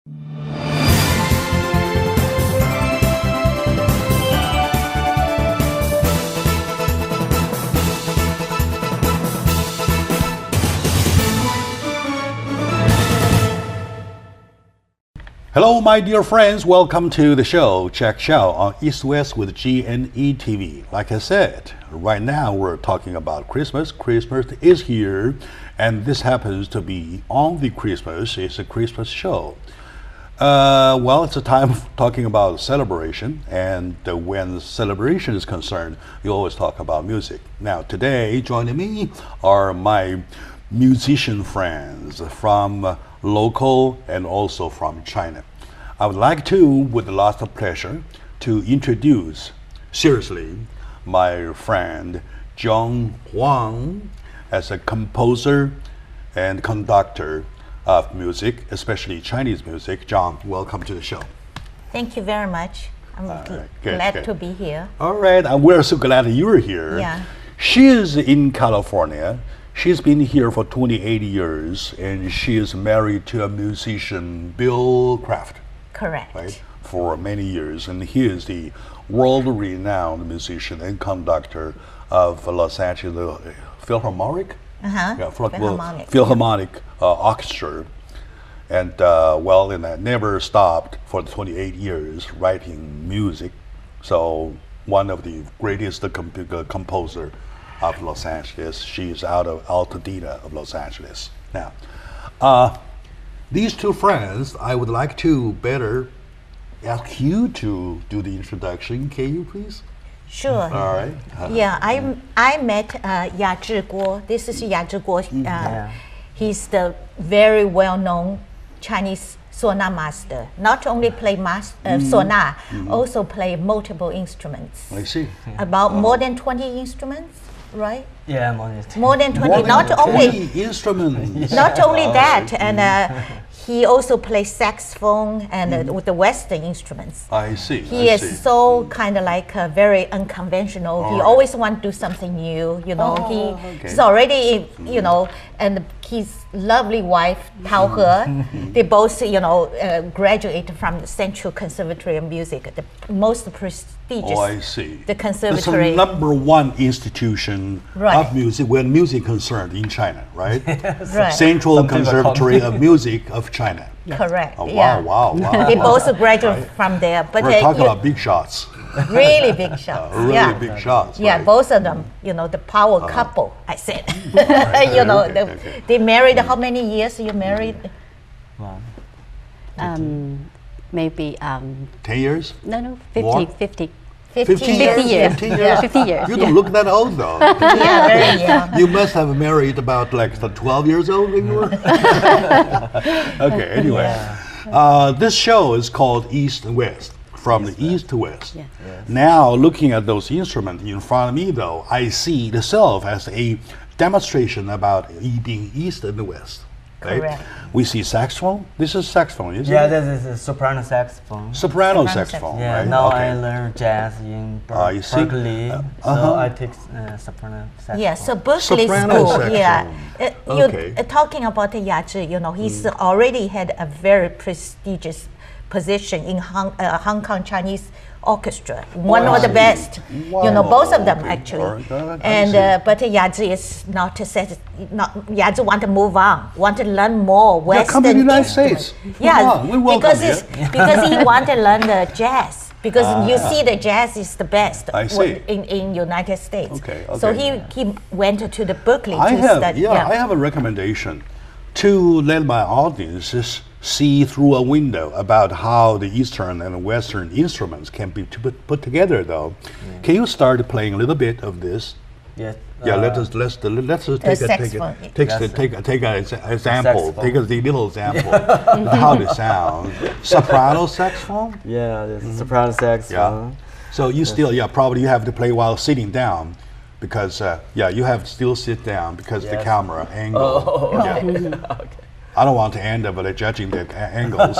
Hello, my dear friends. Welcome to the show, Jack Xiao on East West with GNE TV. Like I said, right now we're talking about Christmas. Christmas is here, and this happens to be on the Christmas. It's a Christmas show. Well, it's a time of talking about celebration, and when celebration is concerned, you always talk about music. Now, today, joining me are my musician friends from local and also from China. I would like to, with lots of pleasure, to introduce, seriously, my friend John Huang as a composer and conductor of music, especially Chinese music. John, welcome to the show. Thank you very much. I'm glad to be here. All right, and we're so glad you're here. Yeah. She is in California. She's been here for 28 years, and she is married to a musician, Bill Kraft. Correct. Right, for many years, and he is the world-renowned musician and conductor of Los Angeles Philharmonic. Philharmonic Orchestra, and and that never stopped for the 28 years writing music. So one of the greatest composer of Los Angeles. She is out of Altadena of Los Angeles. Now, these two friends, I would like to better ask you to do the introduction. Can you please? Sure. All right. Yeah, I met Ya Zhiguo. This is Ya Zhiguo. He's the very well-known Chinese Sona master. Not only play Sona, also play multiple instruments. I see. About more than 20 instruments, right? Yeah, more than 20. More than 20. More than Not 20 only instruments. Not only that, and he also plays saxophone and with the Western instruments. I see. He I is see. so kind of like very unconventional. He always wants to do something new. You know, he's already, you know, and his lovely wife Tao He, they both, you know, graduated from the Central Conservatory of Music, the most prestigious. Oh, I see. The conservatory. It's the #1 institution of music when music is concerned in China, right? Right. Central Conservatory of Music of China. Correct. Oh, wow, yeah. wow. They both graduated from there, but We're talking about big shots. really big shots. Really big shots. Yeah, right? both of them, you know, the power couple, I said. You know, they married, how many years you married? Maybe 10 years? no, More? 50 15 years? 50 years. 15 years? Yeah. 50 years. You don't look that old though. Yeah, very young. You must have married about like 12 years old when you were? Okay, anyway. This show is called East and West, from the East to West. Yeah. Now, looking at those instruments in front of me though, I see it itself as a demonstration about being East and the West. Right? Correct. We see saxophone. This is saxophone, isn't Yeah, it? this is a soprano saxophone. Soprano Soprano saxophone, Yeah, right? now Okay. I learn jazz in I see. Berkeley, so I take soprano saxophone. Yeah, so Berkeley Soprano School, saxophone. yeah. Okay. Talking about Ya Zhi, you know, he's already had a very prestigious position in Hong Kong Chinese Orchestra, one of the best. You know, both of them Okay. actually. All right. I And see. but Ya Zhi is not Ya Zhi want to move on, want to learn more Western come to the United instruments. States. Yeah, Come on, we welcome because you. because he want to learn the jazz. Because you see, the jazz is the best I see. in United States. Okay, So okay. he went to the Berkeley I to have, study. I have a recommendation to let my audiences see through a window about how the Eastern and Western instruments can be put together. Though, can you start playing a little bit of this? Yes. Yeah, let's take saxophone. take an example. saxophone. Take a little example of how it sounds. Soprano saxophone. Yeah, this soprano saxophone. So you still, probably you have to play while sitting down, because you have to still sit down because the camera angle. Okay. I don't want to end up like judging the angles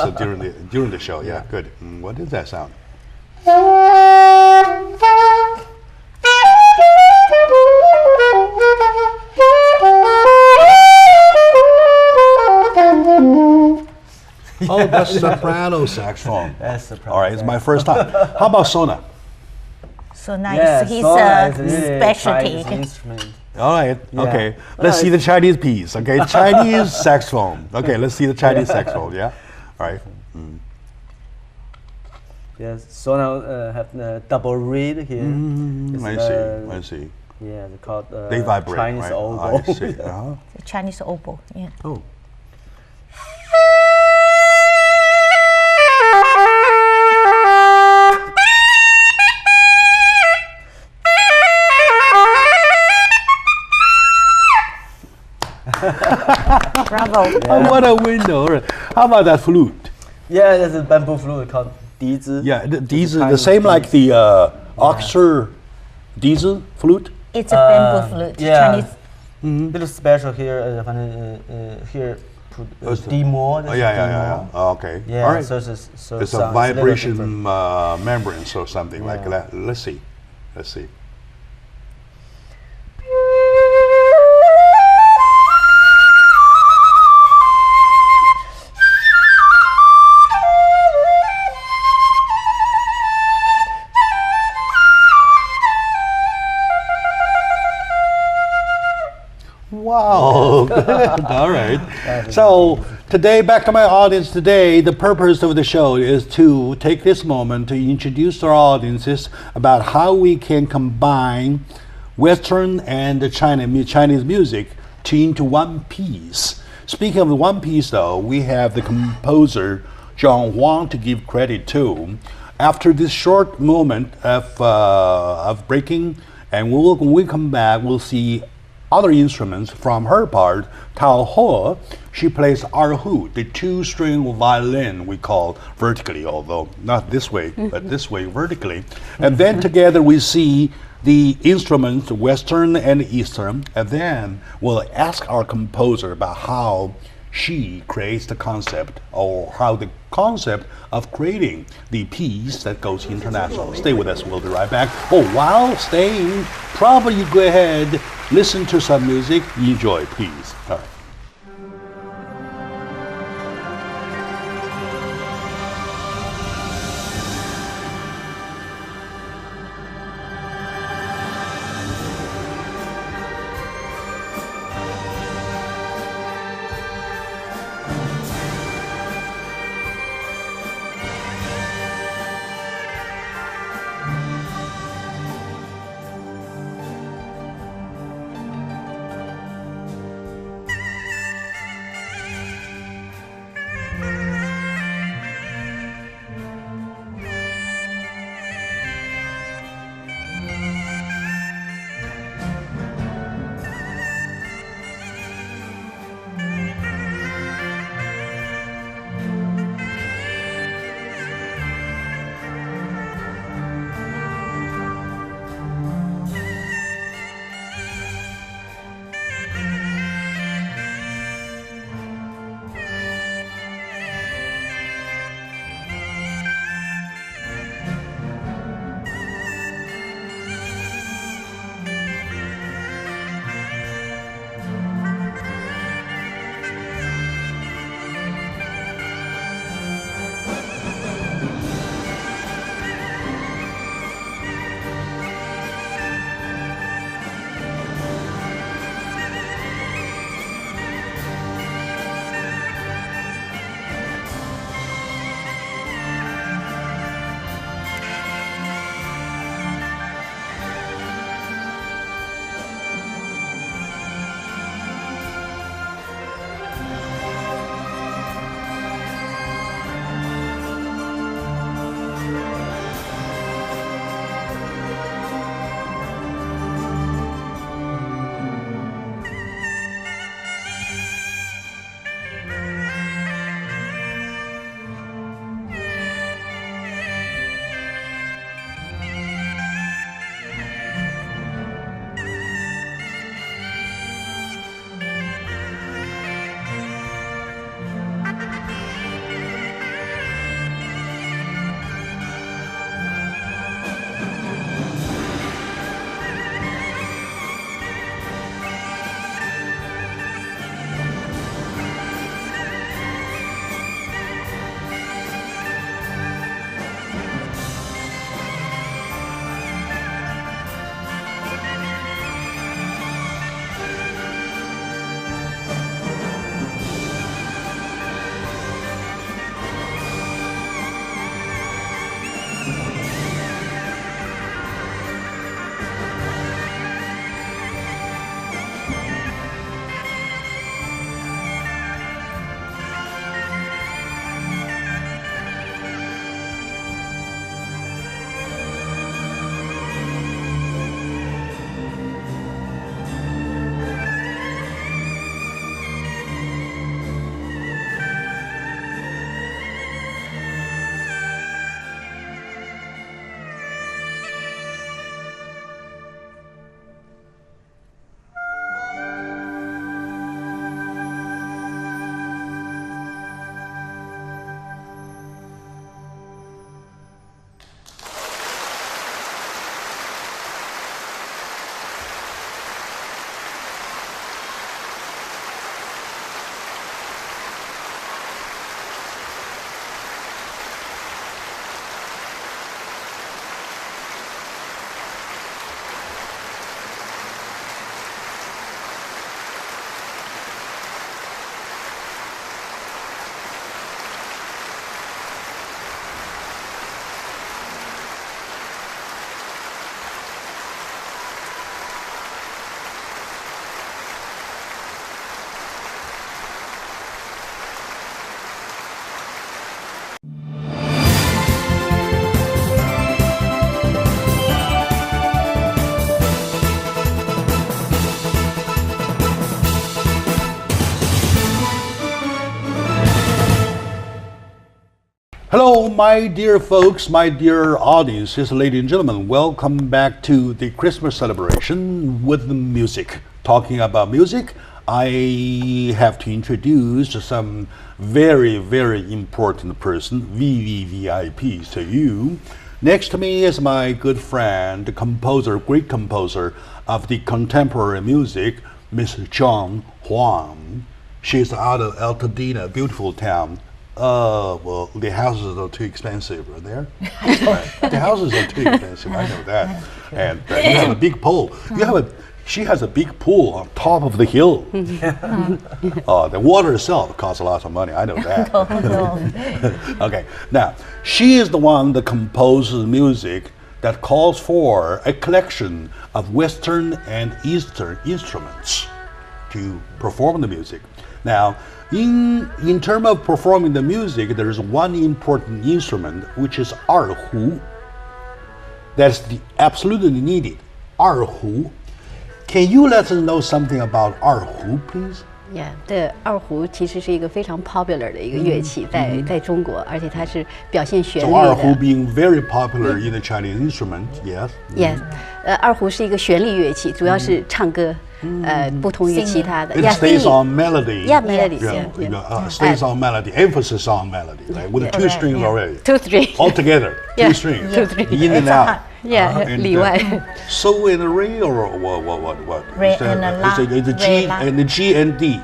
during the show. Yeah, good. What is that sound? Oh, that's soprano saxophone. That's soprano. All right, it's my first time. How about Sona? So nice. Yeah, His sona is really specialty. Chinese instrument. All right, Yeah. okay. Let's see the Chinese piece, okay? Chinese saxophone. Okay, let's see the Chinese saxophone, yeah? All right. Yes, sona have the double reed here. It's, I see. Yeah, it's called They vibrate, Chinese right? oboe. I see. Uh-huh. The Chinese oboe. Yeah. Oh. Bravo. Oh, what a window. All right. How about that flute? Yeah, there's a bamboo flute called dizi. Yeah, these It's are a the same Chinese like the orchestra diesel flute? It's a bamboo flute. Yeah. Chinese. Little special here. Here put D more. Oh, yeah. Oh, okay. Yeah, All right. so It's a sounds vibration little different. membrane or something like Yeah. that. Let's see. Let's see. Wow, good. All right. So today, back to my audience today, the purpose of the show is to take this moment to introduce our audiences about how we can combine Western and the Chinese music into one piece. Speaking of the one piece though, we have the composer John Huang to give credit to. After this short moment of breaking, and when we come back, we'll see other instruments from her part. Tao He, she plays erhu, the two-string violin we call vertically, although not this way, but this way vertically. And then together we see the instruments, Western and Eastern, and then we'll ask our composer about how she creates the concept, or how the concept of creating the piece that goes international. Stay with us, we'll be right back. Oh, while staying, probably you go ahead, listen to some music, enjoy, please. All right. Hello, my dear folks, my dear audience, yes, ladies and gentlemen, welcome back to the Christmas celebration with the music. Talking about music, I have to introduce some very, very important person, VVVIPs to you. Next to me is my good friend, the composer, great composer of the contemporary music, Miss Joan Huang. She's out of Altadena, beautiful town. Well, the houses are too expensive, are there? The houses are too expensive, I know that. And you have a big pool. She has a big pool on top of the hill. The water itself costs a lot of money, I know that. Okay, now, she is the one that composes music that calls for a collection of Western and Eastern instruments to perform the music. Now, in terms of performing the music, there is one important instrument, which is erhu. That's absolutely needed. Erhu. Can you let us know something about erhu, please? Yeah，对，二胡其实是一个非常 popular 的一个乐器，在中国，而且它是表现旋律 So 的。 erhu being very popular in the Chinese instrument, yes. Yes，二胡是一个旋律乐器，主要是唱歌，不同于其他的。 It stays on melody. Yeah, melody. Stays on melody. Emphasis on melody, like with the two strings already. 2, 3. All together, Yeah. two strings. 2, 3. In and out. Yeah, And, 例外。 So and re or what? Re Is that- and la, is it re, G la. and the G and D?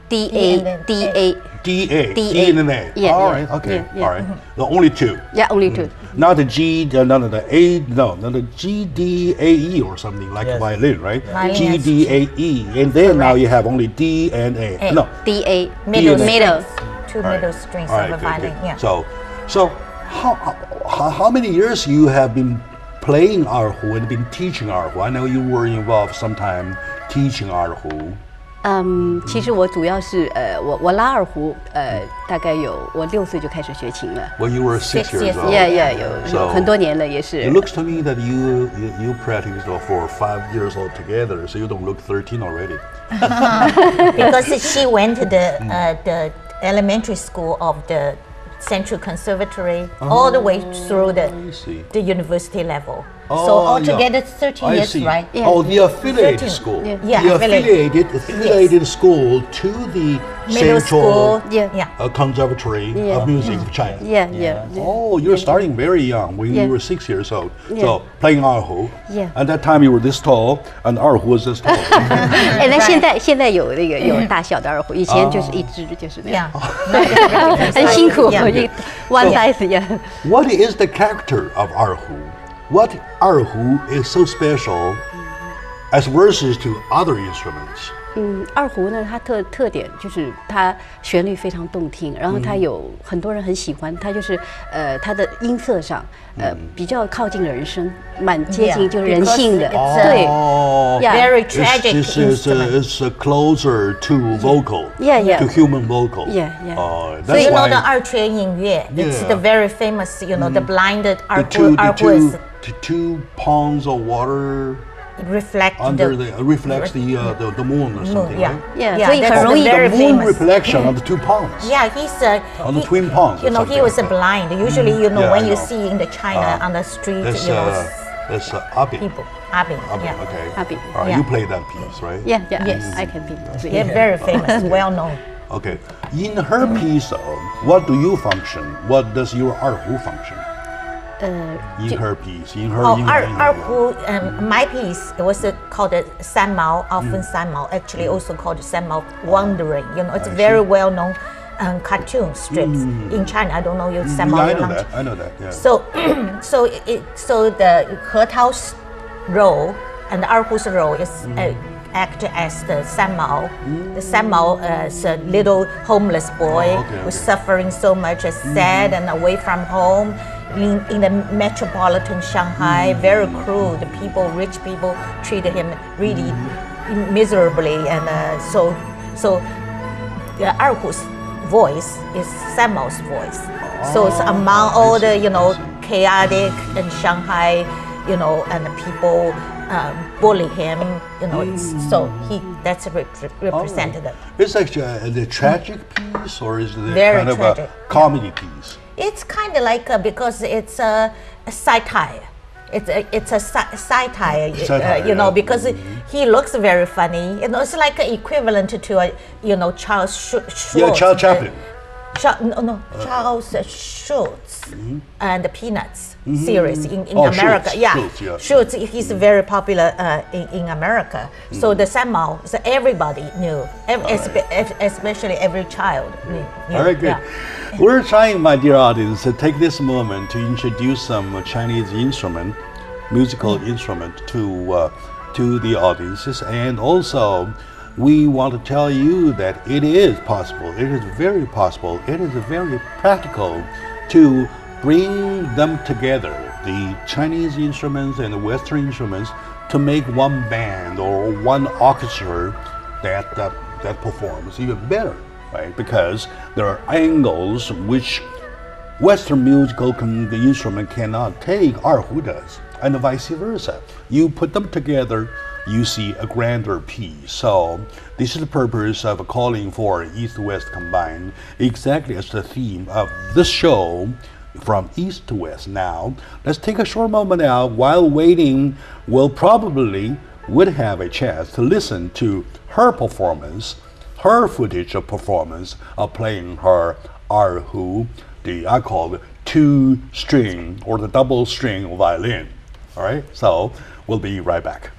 D A D A. D A. D D A. and an A. Yeah, All yeah, right. Okay. yeah, All right. The only two. Yeah, only 2. Not the G, not the A, no, not the G, D, A, E or something like Yes. violin, right? Violin, G, yes. D, A, E. And then now Correct. you have only D and A. A. No. D A. Middle Middle. strings, two All right. middle strings All right, of a good, violin. good. Yeah. So how many years you have been playing erhu and been teaching erhu? I know you were involved sometime teaching erhu. 其实我主要是我拉二胡，大概我6岁就开始学琴了。 Well, you were 6 6 years years old. Yeah, 有 So- 很多年了，也是 It。looks to me that you practiced for 5 years altogether, so you don't look 13 already. Because she went to the elementary school of the Central Conservatory all the way through I see. the university level. So Oh, altogether yeah. 13 I years, see. right? Yeah. Oh, the affiliated 13. school. Yeah, The affiliated. affiliated school to the Middle Central school. Yeah. Conservatory Yeah. of Music of China. Yeah, yeah. Oh, you're starting very young when Yeah. you were 6 years old. Yeah. So playing erhu. Yeah. At that time you were this tall, and erhu was this tall. 哎，那现在有那个有大小的二胡，以前就是一支就是那样， Yeah. 很辛苦， Yeah. 一 one size 一样。 What is the character of erhu? What erhu is so special as versus to other instruments? 二胡呢，它特点就是它旋律非常动听，然后它有很多人很喜欢，它就是它的音色上比较靠近人声，蛮接近 Yeah, 就是人性的， because it's 对 Oh, Yeah. Very It's, tragic it's, instrument. it's closer to vocal, Yeah, yeah. to human vocal. Yeah, yeah. Oh, So that's you know why the 二泉映月, it's Yeah. the very famous, you know, the blinded the two, arquist the two ponds of water reflect under the reflects the moon or something, yeah. right? Yeah, Yeah, 所以 that's 很容易 the The very moon famous. reflection of the two ponds. Yeah, he's On the he- twin ponds or You know, he something. was blind. Usually, you know, Yeah, when I you know. see in the China on the street, That's you know, that's Abin. people, Abin, Abin, yeah. okay. Abin. All right, Yeah. you played that piece, right? Yeah, yeah, Yes. I can be. They're very famous, well known. Okay. In her piece, though, what do you function? What does your erhu function? In her piece, in her. Oh, in her- erhu, my piece, it was called Sanmao, often Sanmao, actually also called Sanmao Wandering. You know, it's I very see. well known cartoon strips in China. I don't know you Yeah, Sanmao. I you know know. that. I know that. Yeah. So, so the He Tao's role and Erhu's role is act as the Sanmao. The Sanmao is a little homeless boy okay, who's okay. suffering so much, is sad and away from home. In the metropolitan Shanghai, very cruel. The people, rich people, treated him really miserably, and so the Erhu's voice is Sanmao's voice. So it's among all the chaotic in Shanghai, and the people bully him, so that's represented. It's actually a tragic piece, or is it Very kind of tragic. a comedy piece? It's kind of like because it's a satire. It's a satire, you know, because he looks very funny. You know, it's like equivalent to a, you know, Charles Schulz. Yeah, Charles Chaplin. Charles Schulz and the Peanuts series in America. Schulz, Schulz, he's very popular in America. So the Sammo, so everybody knew, especially every child knew. All right, good. Yeah. We're trying, my dear audience, to take this moment to introduce some Chinese musical instrument to the audiences, and also we want to tell you that it is possible, it is very possible, it is very practical to bring them together, the Chinese instruments and the Western instruments, to make one band or one orchestra that performs even better, right? Because there are angles which Western musical instrument cannot take, erhu does, and vice versa. You put them together, you see a grander piece. So this is the purpose of calling for East-West combined, exactly as the theme of this show, From East to West. Now, let's take a short moment now. While waiting, we'll probably would have a chance to listen to her performance, her footage of performance of playing her erhu, I call it two-string or the double-string violin. All right, so we'll be right back.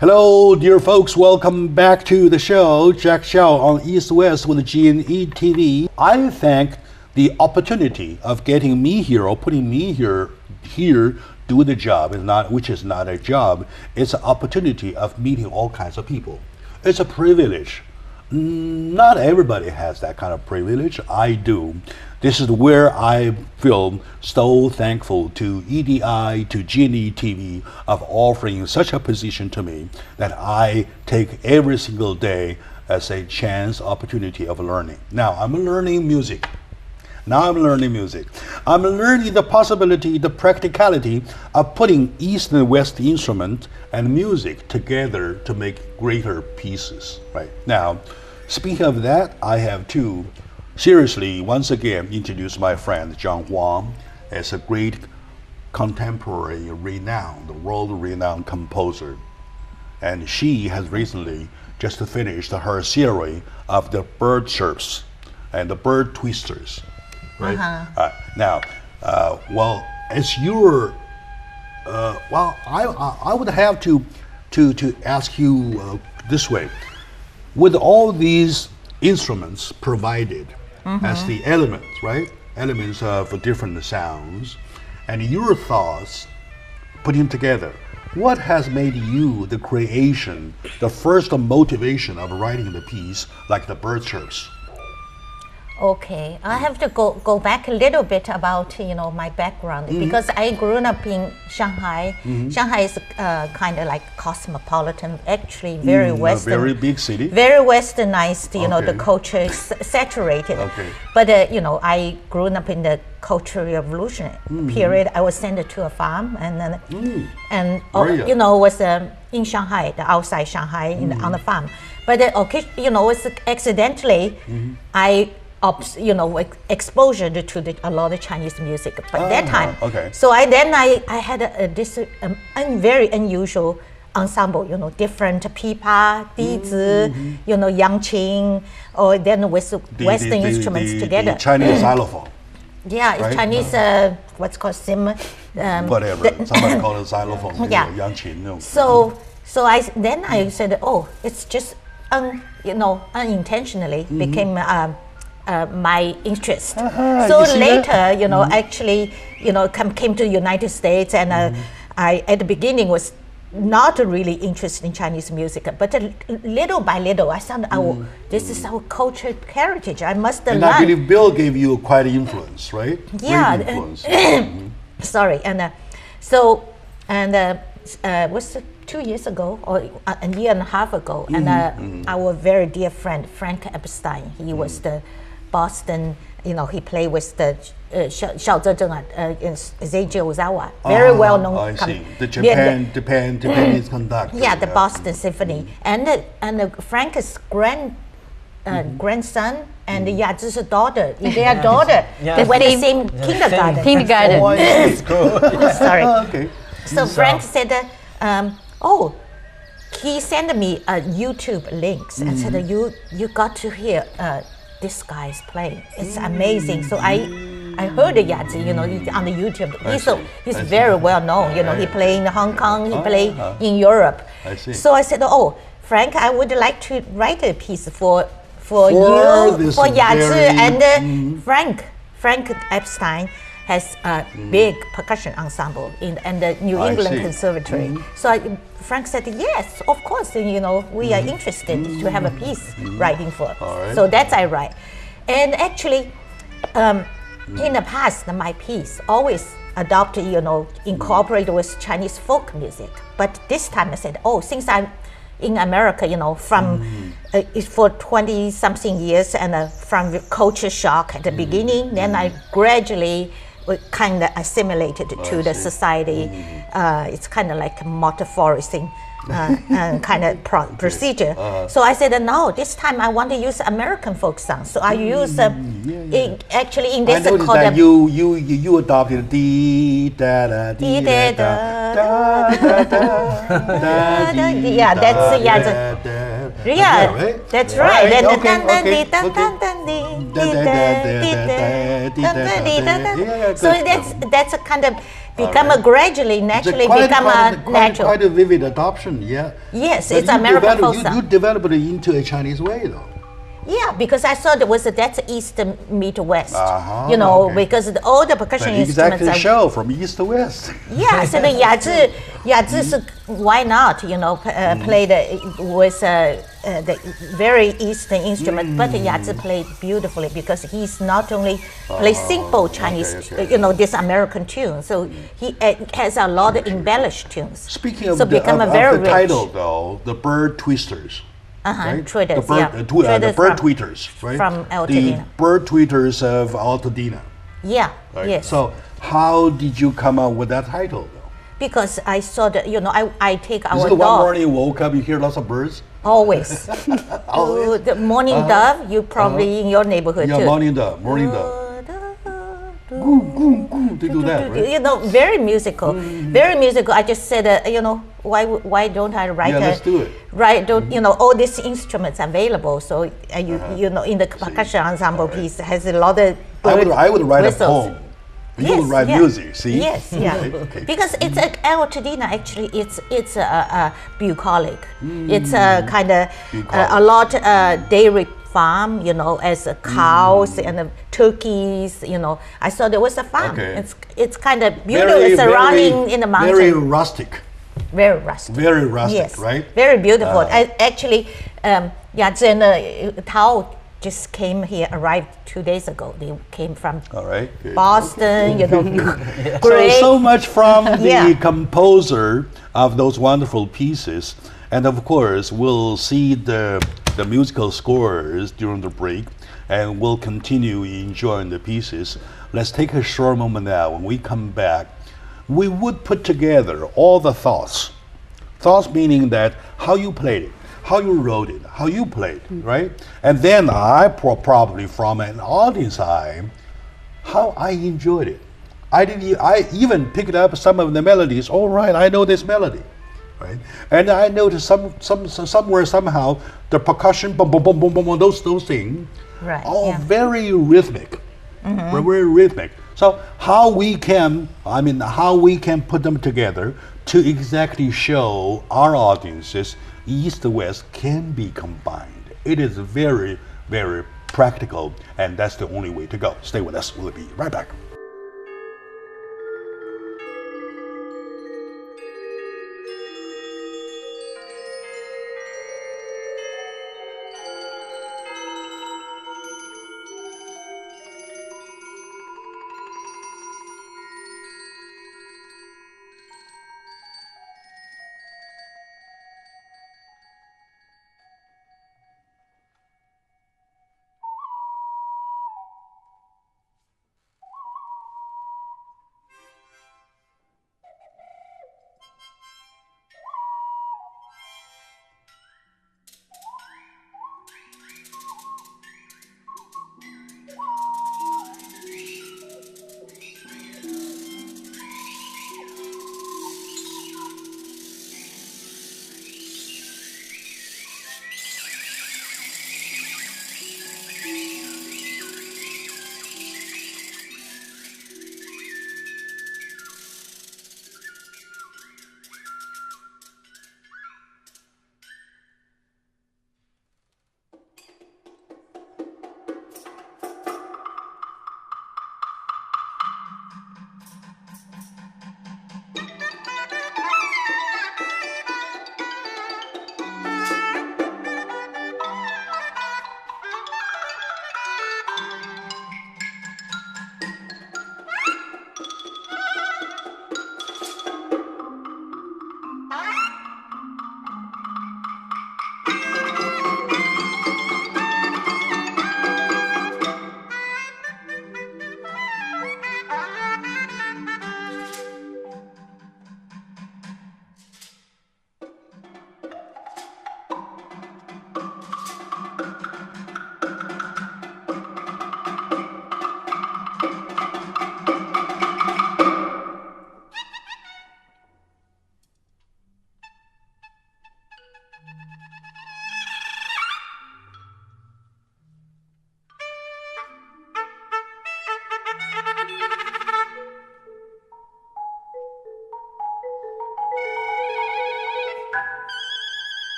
Hello, dear folks. Welcome back to the show, Jack Xiao on East West with GNE TV. I thank the opportunity of getting me here or putting me here do the job, which is not a job. It's an opportunity of meeting all kinds of people. It's a privilege. Not everybody has that kind of privilege. I do. This is where I feel so thankful to EDI, to GNE TV, of offering such a position to me that I take every single day as a chance opportunity of learning. Now I'm learning music. I'm learning the possibility, the practicality of putting East and West instrument and music together to make greater pieces. Right now, speaking of that, I have to seriously once again introduce my friend John Huang as a great contemporary, world-renowned composer. and she has recently just finished her series of the bird chirps and the bird twisters, right? Now, well, as your well, I would have to ask you this way: with all these instruments provided as the elements, right? Elements of different sounds, and your thoughts putting together, what has made you the creation, the first motivation of writing the piece like the bird chirps? Okay, I have to go back a little bit about my background because I grew up in Shanghai. Shanghai is kind of like cosmopolitan, actually very Western, a very big city, very westernized. The culture is saturated. But I grew up in the Cultural Revolution period. I was sent to a farm, and then was in Shanghai, the outside Shanghai, on the farm. But it's accidentally I exposure to a lot of Chinese music by that time. So I had this very unusual ensemble, different pipa, dizi, yangqing, or then with Western instruments together. The Chinese xylophone. Yeah, it's right? Chinese, what's called sim. Whatever, somebody call it xylophone, yeah. yangqing. No. So I said, oh, it's just unintentionally became my interest. So later, actually, came to the United States, and I at the beginning was not really interested in Chinese music, but little by little, I found, this is our cultural heritage. I must learn. And I believe Bill gave you quite an influence, right? Yeah. Great influence. Sorry, and was 2 years ago or a year and a half ago, and our very dear friend Frank Epstein, he was the Boston, he played with the Xiao Zezheng in Seiji Ozawa, very well known. I see. The Japanese conductor. Yeah, the Boston Symphony, and Frank's grandson and Yazi's daughter, their daughter, they went the same kindergarten. Sorry. Okay. So Frank said, he sent me YouTube links and said, you got to hear this guy's playing. It's amazing. So I heard Yazi, on the YouTube. He's very well known. He played in Hong Kong. He played in Europe. I see. So I said, oh, Frank, I would like to write a piece for you, for Yazi and Frank. Frank Epstein has a big percussion ensemble in the New England Conservatory. So Frank said, yes, of course, we are interested to have a piece writing for. So that's I write. And actually, in the past, my piece always adopted, incorporated with Chinese folk music. But this time I said, oh, since I'm in America, from for 20-something years, and from the culture shock at the beginning, then I gradually kind of assimilated to the society. It's kind of like motor-forcing kind of procedure. So I said, no, this time I want to use American folk songs. So I use actually in this called that you adopted dee da da dee da da da da. Yeah, that's that's right. So that's a kind of become a gradually, naturally become a natural. Quite a vivid adoption, yeah. Yes, it's American folk song. You developed it into a Chinese way, though. Yeah, because I thought that's East meet West. Because all the percussion instruments exactly show from East to West. Yeah, so the Yazi, why not? Played with the very Eastern instrument, but Yazi played beautifully because he's not only plays simple Chinese, this American tune. So he has a lot of embellished tunes. Speaking of the title, though, the Bird Twisters. Right? Tweeters, the bird tweeters, right? From Altadena. The bird tweeters of Altadena. Yeah, right? yes. So how did you come up with that title, though? Because I saw that, I take our dog. Is it the one morning you woke up, you hear lots of birds? Always. The morning dove, you probably in your neighborhood too. Yeah, morning dove. They do that, right? Very musical. Very musical. I just said, why don't I write? Yeah, let's do it. Right, don't you know all these instruments available? So you know in the percussion ensemble piece has a lot of I would write whistles. a poem. You would write music. See? Yes, yeah. Right, okay. Because it's a Altadena actually. It's a bucolic. It's a kind of a lot dairy farm. You know, as cows and turkeys. You know, I saw there was a farm. Okay. It's kind of beautiful surrounding in the mountain. Very rustic. Very rustic. Very rustic, Yes, right? very beautiful. I actually, Jen Tao just came here, arrived 2 days ago. They came from All right. Good. Boston, you know, great. So much from the Yeah. composer of those wonderful pieces. And of course, we'll see the musical scores during the break, and we'll continue enjoying the pieces. Let's take a short moment now. When we come back, we would put together all the thoughts. Thoughts meaning that how you played it, how you wrote it, how you played, right? And then I probably from an audience eye, how I enjoyed it. I even picked up some of the melodies. All right, I know this melody, right? And I noticed somewhere somehow the percussion, boom, boom, boom, boom, boom, those things, Right, all yeah. very rhythmic, very rhythmic. So how we can put them together to exactly show our audiences East West can be combined. It is very, very practical, and that's the only way to go. Stay with us. We'll be right back.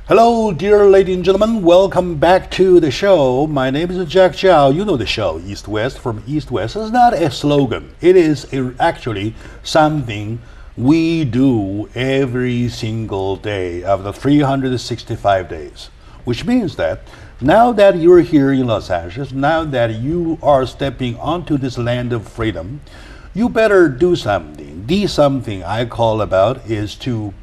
Hello, dear ladies and gentlemen. Welcome back to the show. My name is Jack Chow. You know the show, East West from East West. It's not a slogan. It is actually something we do every single day of the 365 days. Which means that now that you're here in Los Angeles, now that you are stepping onto this land of freedom, you better do something. The something I call about is to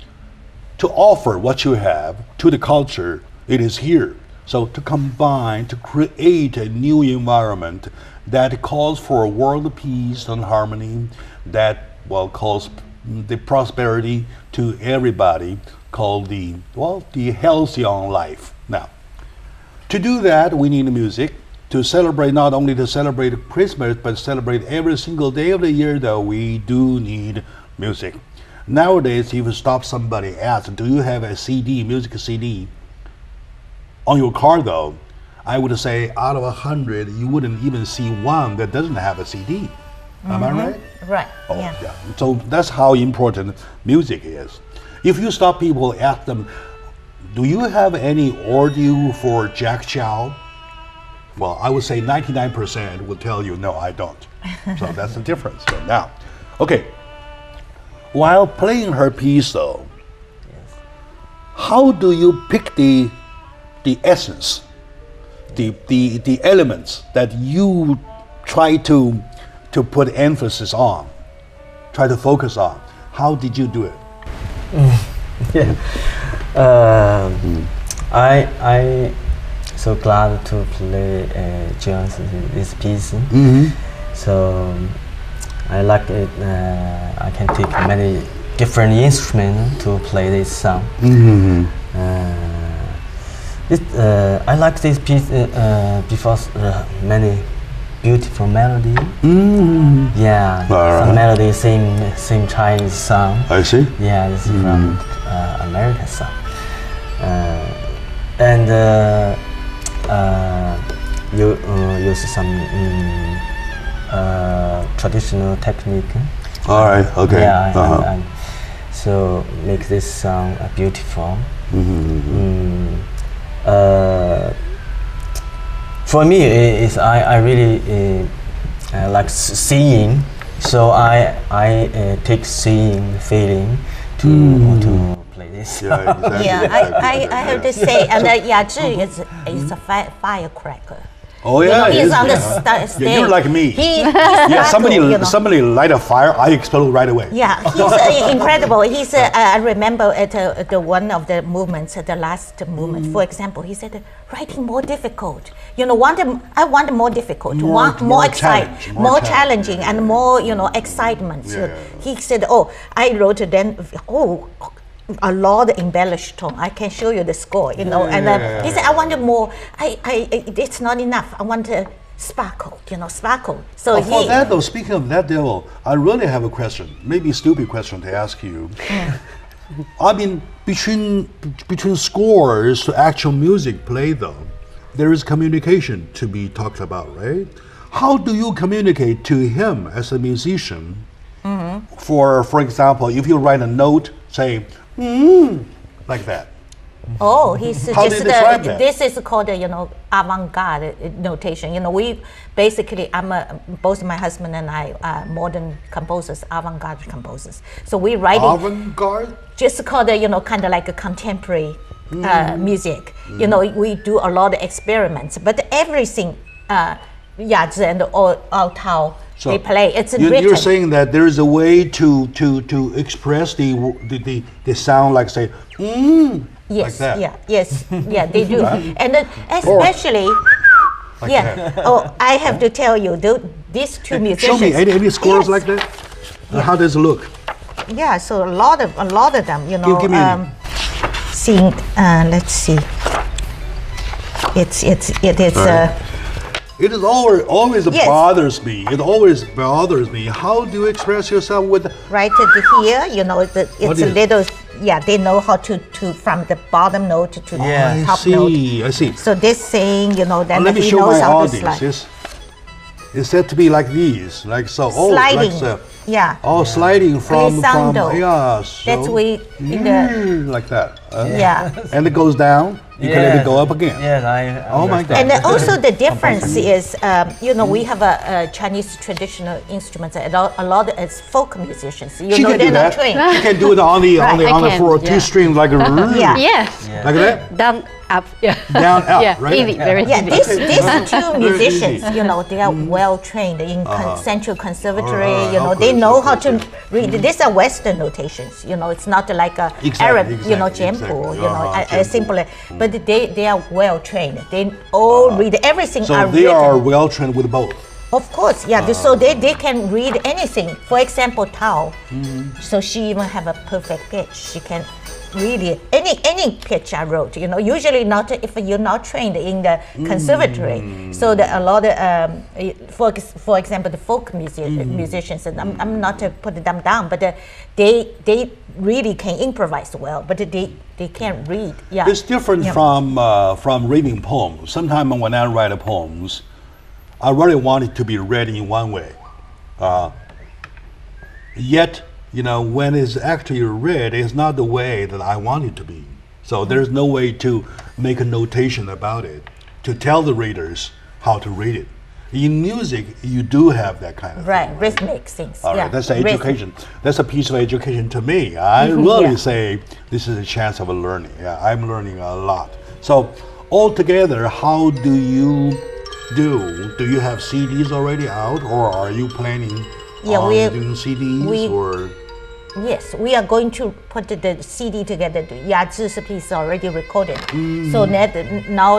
offer what you have to the culture. It is here. So to combine, to create a new environment that calls for world peace and harmony, that calls the prosperity to everybody, called the healthy on life. Now, to do that, we need music to celebrate, not only to celebrate Christmas, but celebrate every single day of the year, though we do need music. Nowadays, if you stop somebody, ask, do you have a CD, music CD on your car though? I would say out of 100, you wouldn't even see one that doesn't have a CD. Am I right? Right. Oh, yeah. So that's how important music is. If you stop people, ask them, do you have any audio for Jack Chow? Well, I would say 99% will tell you, no, I don't. So that's the difference. So now, okay. While playing her piece though, how do you pick the essence, the elements that you try to put emphasis on, try to focus on? How did you do it? I so glad to play just this piece. So I like it. I can take many different instruments to play this song. I like this piece because many beautiful melody. Yeah, some melody, same Chinese song. I see. Yeah, this is from American song. And you use some traditional technique. All right. Okay. Yeah. And so make this song beautiful. For me, I really like singing. So I take singing feeling to play this. Yeah, exactly. Yeah, I have to say, and Yazhi is a firecracker. Oh yeah, he's on the stage. You're like me. Yeah, somebody light a fire, I explode right away. Yeah, he's incredible. He's I remember at the one of the movements, the last movement, for example, he said, writing more difficult. I want more difficult, more exciting, more challenging, and more excitement. Yeah. He said, I wrote a lot embellished tone. I can show you the score, he said, I want more. It's not enough. I want sparkle, sparkle. So for that though, speaking of that devil, I really have a question, maybe a stupid question to ask you. I mean, between scores to actual music played though, there is communication to be talked about, right? How do you communicate to him as a musician? For example, if you write a note, say, like that. Oh, he's How just do you describe that? This is called avant-garde notation. We basically, both my husband and I are modern composers, avant-garde composers. So we write avant-garde, just called kind of like a contemporary music. We do a lot of experiments, but everything Yazhi and Altao, so they play. It's written. You're saying that there is a way to express the sound, like say, yes, like that. Yeah, they do, and especially, I have to tell you, these two musicians. Show me any scores like that. How does it look? Yeah, so a lot of them, Give me sing. Let's see. It is. Right. It is always bothers me. It always bothers me. How do you express yourself with? Right here, it's a little. Yeah, they know how to from the bottom note to the top note. I see. So this saying, then let me he show knows my how to slide. audience. It's said to be like these, like so. Sliding. Sliding from Glissando. So, That's we in the like that. Yeah. And it goes down. You can let it go up again. Yes, I. Oh my God. And then also the difference is, we have a Chinese traditional instruments. A lot of it's folk musicians. She can they're do not that. trained. She can do it on the I can, floor, yeah. two strings like a Yeah. Yes. like that. Down, up. Yeah. Down, up, Yeah. right? Easy. Very Yeah, easy. these two Very musicians, easy. they are well trained in Central Conservatory. Of They course, know of how course, to yeah. read. These are Western notations. It's not like a Exactly, Arab, exactly, Jianpu. exactly. Simple. But they are well trained. They all read everything. So are they written. are well trained with both. Of course, yeah. So they can read anything. For example, Tao. So she even have a perfect pitch. She can read it. Any pitch I wrote. Usually not if you're not trained in the conservatory. So a lot of for example, the folk musicians. And I'm not to put them down, but they really can improvise well, but they can't read. Yeah. It's different from reading poems. Sometimes when I write poems, I really want it to be read in one way. Yet, when it's actually read, it's not the way that I want it to be. So there's no way to make a notation about it, to tell the readers how to read it. In music, you do have that kind of Right, thing, rhythmic things. All right, yeah. that's the Rhythm. education. That's a piece of education to me. I really Yeah. say this is a chance of learning. Yeah, I'm learning a lot. So, altogether, how do you do? Do you have CDs already out, or are you planning on doing CDs? Or Yes, we are going to put the CD together. The Yazhi's piece already recorded. So now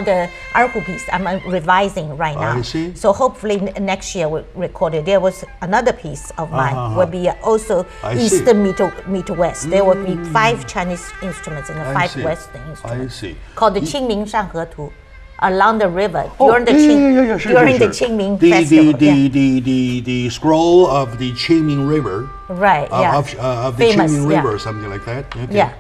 the Erhu piece, I'm revising right now. I see. So hopefully next year we'll record it. There was another piece of mine, will be also I East see. meet West. There will be 5 Chinese instruments and 5 see. Western instruments. I see. Called the Qingming Shanhe Tu. Along the river Oh, during the during the Qingming festival. The scroll of the Qingming River. Right, yeah. Of the Famous, Qingming yeah. River, or something like that. Okay. Yeah,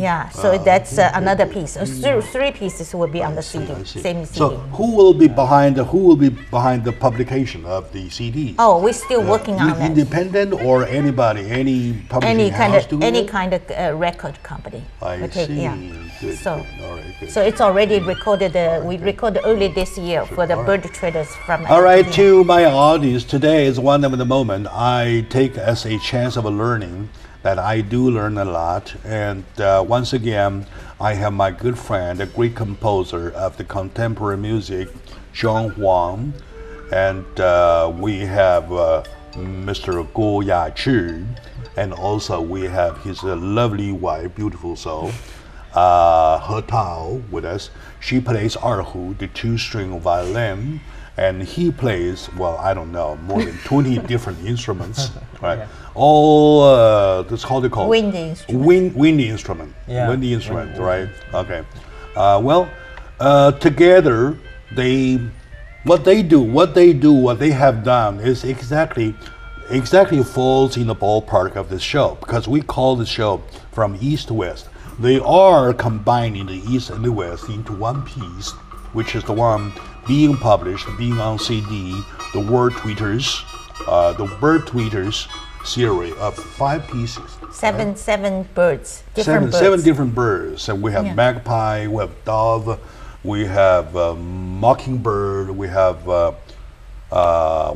yeah. So that's another piece. 3 pieces will be on the CD, I see. same CD. So who will be behind the publication of the CD? Oh, we're still working on it. Independent or anybody, any publishing Any house doing it? kind of record company. I will take- see. Yeah. Good, So, good. All right, good. so it's already recorded. We recorded early this year for the bird traders from. All right, Argentina. to my audience, today is one of the moments I take as a chance of learning, that I do learn a lot. And once again, I have my good friend, a great composer of the contemporary music, John Huang. And we have Mr. Guo Yazhi. And also we have his lovely wife, beautiful soul, He Tao, with us. She plays erhu, the 2-string violin, and he plays, well, I don't know, more than 20 different instruments, right? Yeah. All that's how they call Wind instrument. windy instrument, Yeah, windy instrument, wind right? Okay. Together what they have done is exactly falls in the ballpark of this show, because we call the show From East to West. They are combining the East and the West into one piece, which is the one being published, being on CD, the Bird Tweeters series of 5 pieces. Seven birds, different birds. 7 different birds. And we have magpie, we have dove, we have mockingbird, we have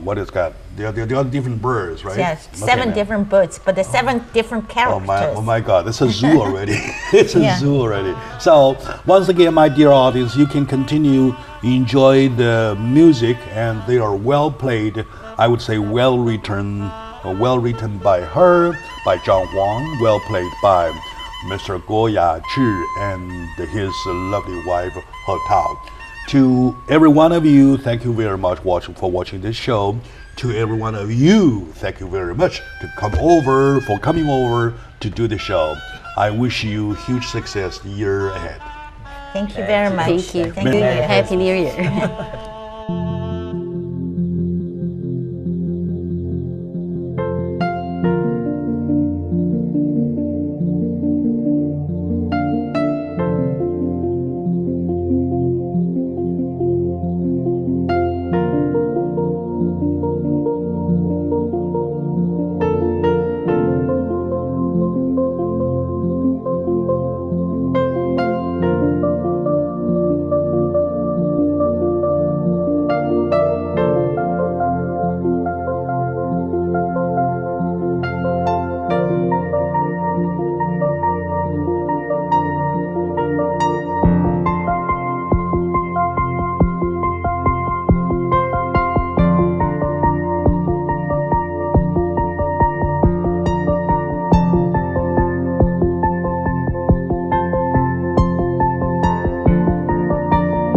what is that? They are different birds, right? Yes, Okay, 7 now. different birds, but the 7 different Oh characters. my God! It's a zoo already. It's a Yeah. zoo already. So once again, my dear audience, you can continue enjoy the music, and they are well played. I would say well written by her, by John Huang, well played by Mr. Guo Yazhi and his lovely wife He Tao. To every one of you, thank you very much for watching this show. To every one of you, thank you very much for coming over to do the show. I wish you huge success the year ahead. Thank you very much. Thank you. Thank you. Happy New Year.